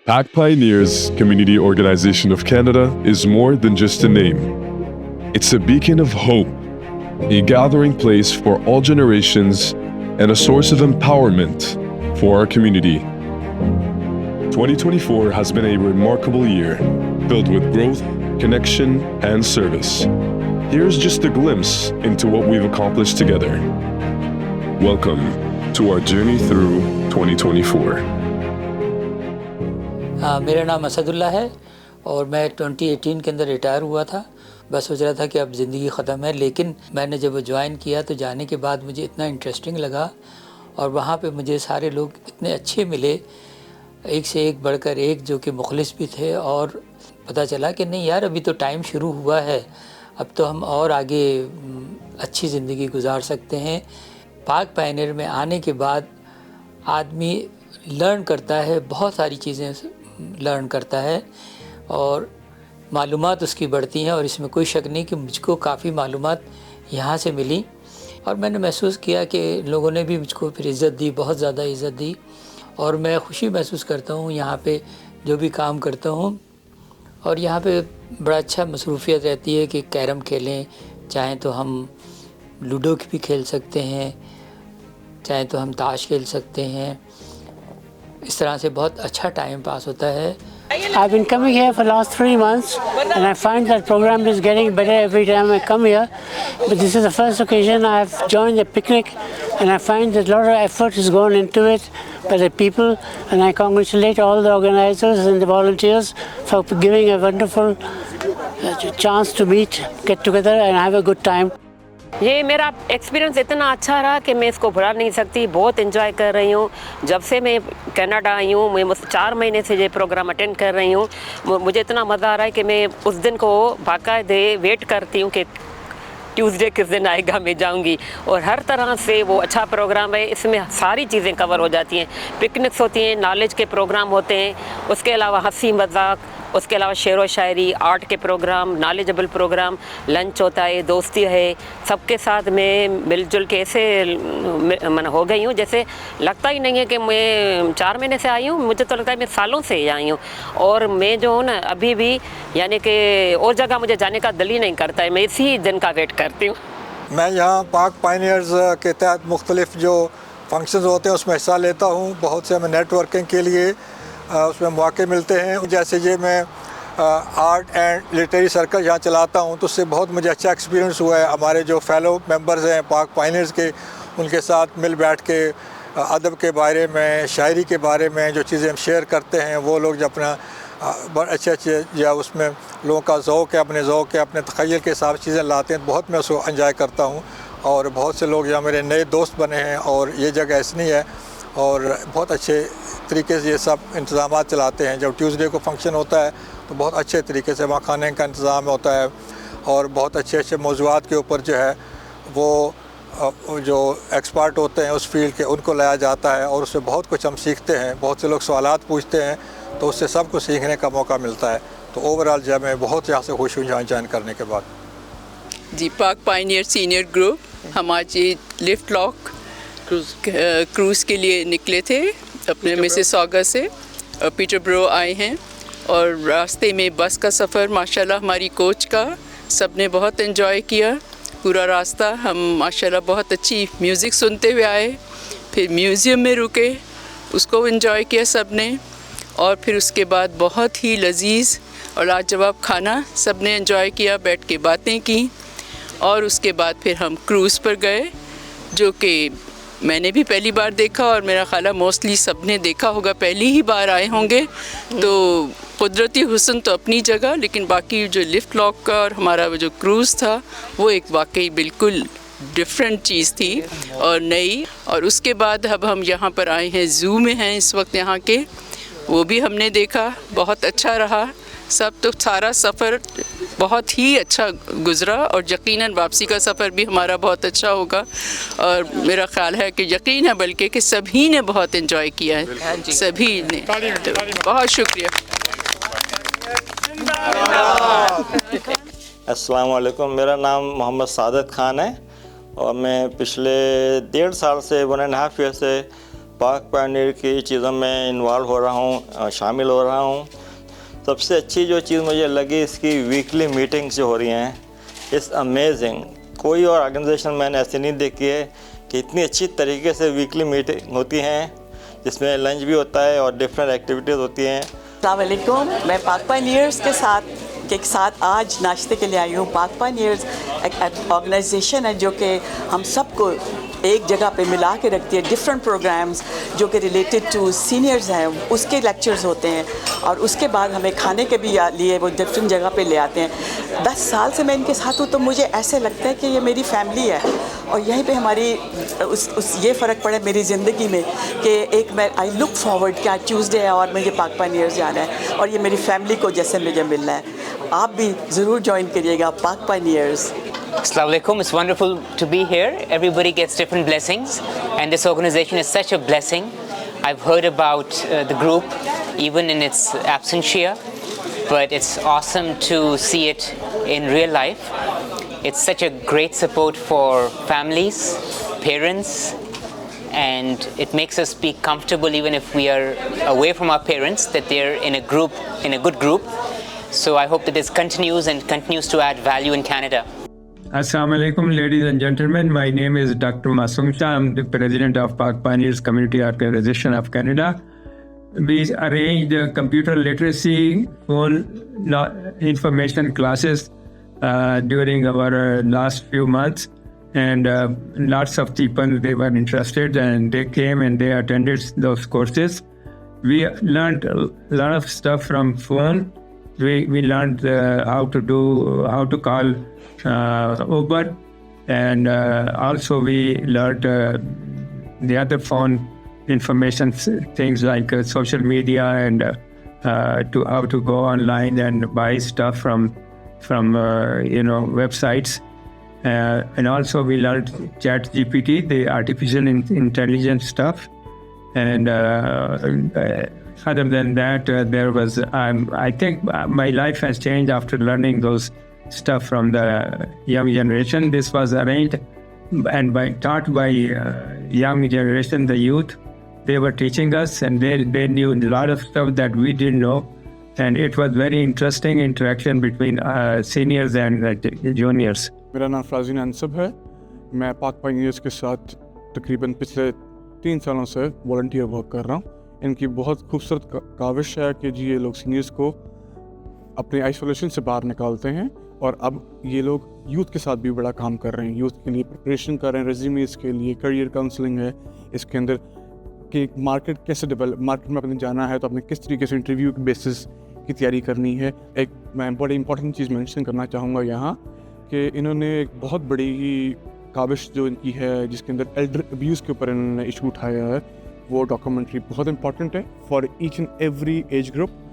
Pack Pioneers Community Organization of Canada is more than just a name. It's a beacon of hope, a gathering place for all generations, and a source of empowerment for our community. 2024 has been a remarkable year, filled with growth, connection, and service. Here's just a glimpse into what we've accomplished together. Welcome to our journey through 2024. मेरा नाम असदुल्ला है और मैं 2018 के अंदर retire हुआ था। बस सोच रहा था कि अब ज़िंदगी ख़त्म है, लेकिन मैंने जब ज्वाइन किया तो जाने के बाद मुझे इतना इंटरेस्टिंग लगा और वहाँ पे मुझे सारे लोग इतने अच्छे मिले, एक से एक बढ़कर एक, जो कि मुखलिस भी थे। और पता चला कि नहीं यार, अभी तो टाइम शुरू हुआ है, अब तो हम और आगे अच्छी ज़िंदगी गुजार सकते हैं। पाक पायनियर में आने के बाद आदमी लर्न करता है, बहुत सारी चीज़ें लर्न करता है और मालूमात उसकी बढ़ती हैं। और इसमें कोई शक नहीं कि मुझको काफ़ी मालूमात यहाँ से मिली और मैंने महसूस किया कि लोगों ने भी मुझको फिर इज़्ज़त दी, बहुत ज़्यादा इज़्ज़त दी। और मैं खुशी महसूस करता हूँ यहाँ पे जो भी काम करता हूँ। और यहाँ पे बड़ा अच्छा मसरूफ़ियत रहती है कि कैरम खेलें, चाहें तो हम लूडो भी खेल सकते हैं, चाहें तो हम ताश खेल सकते हैं। इस तरह से बहुत अच्छा टाइम पास होता है। I've been coming here for the last 3 months and I find that program is getting better every time I come here. But this is the first occasion I've joined the picnic and I find that a lot of effort has gone into it by the people, and I congratulate all the organizers and the volunteers for giving a wonderful chance to meet, get together and have a good time. ये मेरा experience इतना अच्छा रहा कि मैं इसको भुला नहीं सकती। बहुत एंजॉय कर रही हूँ। जब से मैं कनाडा आई हूँ, मैं 4 महीने से ये प्रोग्राम अटेंड कर रही हूँ। मुझे इतना मज़ा आ रहा है कि मैं उस दिन को बाकायदे वेट करती हूँ कि ट्यूसडे किस दिन आएगा, मैं जाऊंगी। और हर तरह से वो अच्छा प्रोग्राम है, इसमें सारी चीज़ें कवर हो जाती हैं। पिकनिक्स होती हैं, नॉलेज के प्रोग्राम होते हैं, उसके अलावा हंसी मजाक, उसके अलावा शेर व शायरी, आर्ट के प्रोग्राम, नॉलेजेबल प्रोग्राम, लंच होता है, दोस्ती है। सबके साथ मैं मिलजुल के ऐसे मन हो गई हूँ जैसे लगता ही नहीं है कि मैं 4 महीने से आई हूँ, मुझे तो लगता है मैं सालों से ही आई हूँ। और मैं जो हूँ ना, अभी भी यानी कि और जगह मुझे जाने का दिल ही नहीं करता है, मैं इसी दिन का वेट करती हूँ। मैं यहाँ पाक पायनियर्स के तहत मुख्तलिफ जो फंक्शंस होते हैं उसमें हिस्सा लेता हूँ। बहुत से हमें नेटवर्किंग के लिए उसमें मौके मिलते हैं। जैसे ये मैं आर्ट एंड लिटरेरी सर्कल यहाँ चलाता हूँ, तो उससे बहुत मुझे अच्छा एक्सपीरियंस हुआ है। हमारे जो फेलो मेंबर्स हैं पाक पायनियर्स के, उनके साथ मिल बैठ के अदब के बारे में, शायरी के बारे में जो चीज़ें हम शेयर करते हैं, वो लोग जो अपना बहुत अच्छे या उसमें लोगों का ज़ौक़ है, अपने ज़ौक़ है, अपने तख़य्युल के हिसाब से चीज़ें लाते हैं, बहुत मैं उसको एंजॉय करता हूँ। और बहुत से लोग यहाँ मेरे नए दोस्त बने हैं और ये जगह ऐसी है और बहुत अच्छे तरीके से ये सब इंतज़ाम चलाते हैं। जब ट्यूसडे को फंक्शन होता है तो बहुत अच्छे तरीके से वहाँ खाने का इंतज़ाम होता है और बहुत अच्छे अच्छे मौज़ूआत के ऊपर जो है वो जो एक्सपर्ट होते हैं उस फील्ड के, उनको लाया जाता है और उससे बहुत कुछ हम सीखते हैं। बहुत से लोग सवालात पूछते हैं तो उससे सब कुछ सीखने का मौका मिलता है। तो ओवरऑल जो है मैं बहुत यहाँ से खुश हूँ यहाँ ज्वाइन करने के बाद। जी, पाक पायनियर सीनियर ग्रुप हम आज लिफ्ट लॉक क्रूज़ के लिए निकले थे अपने मिसिसॉगा से। पीटरब्रो आए हैं और रास्ते में बस का सफ़र माशाल्लाह हमारी कोच का सब ने बहुत एंजॉय किया। पूरा रास्ता हम माशाल्लाह बहुत अच्छी म्यूज़िक सुनते हुए आए, फिर म्यूज़ियम में रुके, उसको एंजॉय किया सब ने। और फिर उसके बाद बहुत ही लजीज़ और लाजवाब खाना सब ने एंजॉय किया, बैठ के बातें की। और उसके बाद फिर हम क्रूज़ पर गए, जो कि मैंने भी पहली बार देखा और मेरा ख्याल है मोस्टली सब ने देखा होगा, पहली ही बार आए होंगे। तो कुदरती हुस्न तो अपनी जगह, लेकिन बाकी जो लिफ्ट लॉक का और हमारा जो क्रूज़ था वो एक वाकई बिल्कुल डिफरेंट चीज़ थी और नई। और उसके बाद अब हम यहाँ पर आए हैं, ज़ू में हैं इस वक्त यहाँ के, वो भी हमने देखा, बहुत अच्छा रहा सब। तो सारा सफ़र बहुत ही अच्छा गुज़रा और यकीनन वापसी का सफ़र भी हमारा बहुत अच्छा होगा। और मेरा ख़्याल है कि यकीन है बल्कि कि सभी ने बहुत एंजॉय किया है, सभी ने। तो बहुत शुक्रिया। अस्सलाम वालेकुम, मेरा नाम मोहम्मद सादत ख़ान है और मैं पिछले 1.5 साल से 1.5 ईयर से पाक पायनियर की चीज़ों में इन्वॉल्व हो रहा हूँ, शामिल हो रहा हूँ। सबसे अच्छी जो चीज़ मुझे लगी इसकी वीकली मीटिंग्स जो हो रही हैं, इट्स अमेजिंग। कोई और ऑर्गेनाइजेशन मैंने ऐसी नहीं देखी है कि इतनी अच्छी तरीके से वीकली मीटिंग होती हैं, जिसमें लंच भी होता है और डिफरेंट एक्टिविटीज़ होती हैं। अस्सलाम वालेकुम, मैं पाक पायनियर्स के साथ आज नाश्ते के लिए आई हूँ। पाक पायनियर्स एक ऑर्गेनाइजेशन है जो कि हम सबको एक जगह पे मिला के रखती है। डिफरेंट प्रोग्राम्स जो कि रिलेटेड टू सीनियर्स हैं उसके लेक्चर्स होते हैं, और उसके बाद हमें खाने के भी लिए वो डिफरेंट जगह पे ले आते हैं। 10 साल से मैं इनके साथ हूँ, तो मुझे ऐसे लगता है कि ये मेरी फैमिली है, और यहीं पे हमारी ये फ़र्क पड़ा मेरी ज़िंदगी में कि एक मैं आई लुक फॉरवर्ड कि आज ट्यूसडे है और मुझे पाक पायनियर्स जाना है, और ये मेरी फैमिली को जैसे मुझे मिलना है। आप भी ज़रूर ज्वाइन करिएगा पाक pioneers. Assalamu alaikum. It's wonderful to be here. Everybody gets different blessings, and this organization is such a blessing. I've heard about the group even in its absence here, but it's awesome to see it in real life. It's such a great support for families, parents, and it makes us be comfortable even if we are away from our parents, that they're in a group, in a good group. So I hope that this continues and continues to add value in Canada. Assalamu alaikum, ladies and gentlemen. My name is Dr. Masoom Shah. I'm the president of Pak Pioneers Community Organization of Canada. We arranged computer literacy phone information classes during our last few months, and lots of people, they were interested and they came and they attended those courses. We learned a lot of stuff from phone. We learned how to call Uber, and also we learned the other phone information things like social media and to how to go online and buy stuff from websites, and also we learned ChatGPT, the artificial intelligence stuff, and other than that there was I think my life has changed after learning those stuff from the young generation. This was arranged and taught by young generation, the youth. They were teaching us, and they knew a lot of stuff that we didn't know, and it was very interesting interaction between seniors and juniors. मेरा नाम फ्राजीन अंसब है। मैं पाक pioneers के साथ तकरीबन पिछले 3 सालों से वॉलंटियर वर्क कर रहा हूँ। इनकी बहुत खूबसूरत काविश है कि जी ये लोग सीनियर्स को अपने आइसोलेशन से बाहर निकालते हैं, और अब ये लोग यूथ के साथ भी बड़ा काम कर रहे हैं। यूथ के लिए प्रिपरेशन कर रहे हैं, रेज्यूमेस के लिए, करियर काउंसलिंग है इसके अंदर, कि मार्केट कैसे मार्केट में अपने जाना है तो अपने किस तरीके से इंटरव्यू के बेसिस की तैयारी करनी है। एक मैं बड़ी इंपॉर्टेंट चीज़ मेंशन करना चाहूँगा यहाँ, कि इन्होंने एक बहुत बड़ी काविश जो इनकी है, जिसके अंदर एल्डर अब्यूज़ के ऊपर इन्होंने इशू उठाया है, वो डॉक्यूमेंट्री बहुत इंपॉर्टेंट है for each and every age group.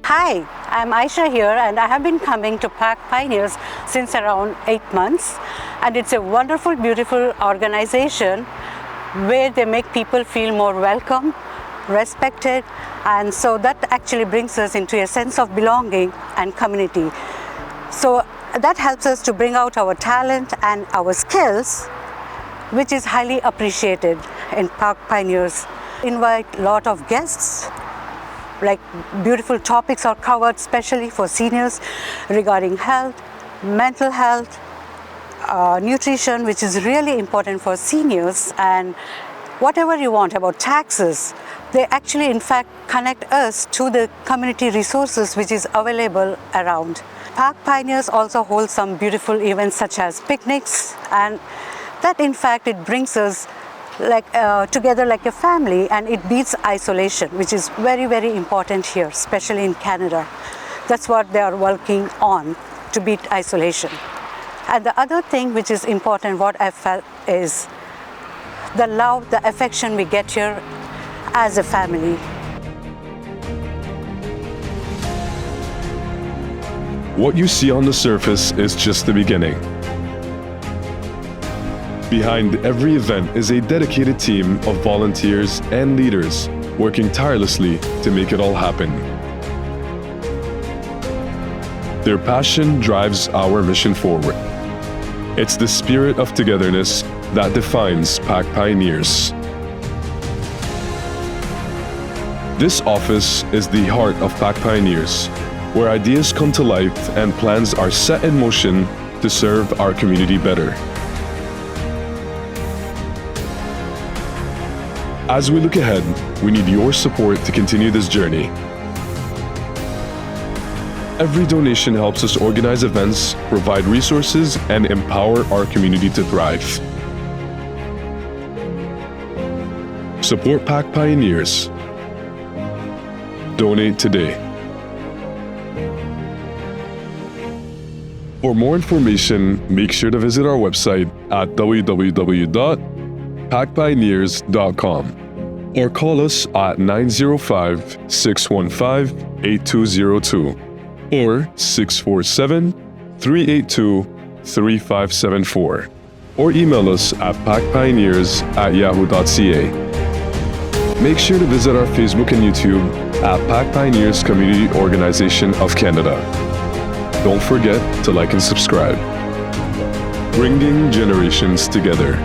Hi, I'm Aisha here, and I have been coming to Pack Pioneers since around 8 months, and it's a wonderful, beautiful organization where they make people feel more welcome, respected, and so that actually brings us into a sense of belonging and community. So that helps us to bring out our talent and our skills, which is highly appreciated in Pack Pioneers. Invite a lot of guests. Like beautiful topics are covered especially for seniors regarding health, mental health, nutrition, which is really important for seniors, and whatever you want about taxes. They actually in fact connect us to the community resources which is available around. Pack Pioneers also hold some beautiful events such as picnics, and that in fact it brings us together like a family, and it beats isolation, which is very, very important here, especially in Canada. That's what they are working on, to beat isolation. And the other thing which is important, what I felt, is the love, the affection we get here as a family. What you see on the surface is just the beginning. Behind every event is a dedicated team of volunteers and leaders working tirelessly to make it all happen. Their passion drives our mission forward. It's the spirit of togetherness that defines Pack Pioneers. This office is the heart of PAC Pioneers, where ideas come to life and plans are set in motion to serve our community better. As we look ahead, we need your support to continue this journey. Every donation helps us organize events, provide resources, and empower our community to thrive. Support PAC Pioneers. Donate today. For more information, make sure to visit our website at www.pacpioneers.com or call us at 905-615-8202 or 647-382-3574 or email us at pacpioneers@yahoo.ca. Make sure to visit our Facebook and YouTube at PAC Pioneers Community Organization of Canada. Don't forget to like and subscribe. Bringing generations together.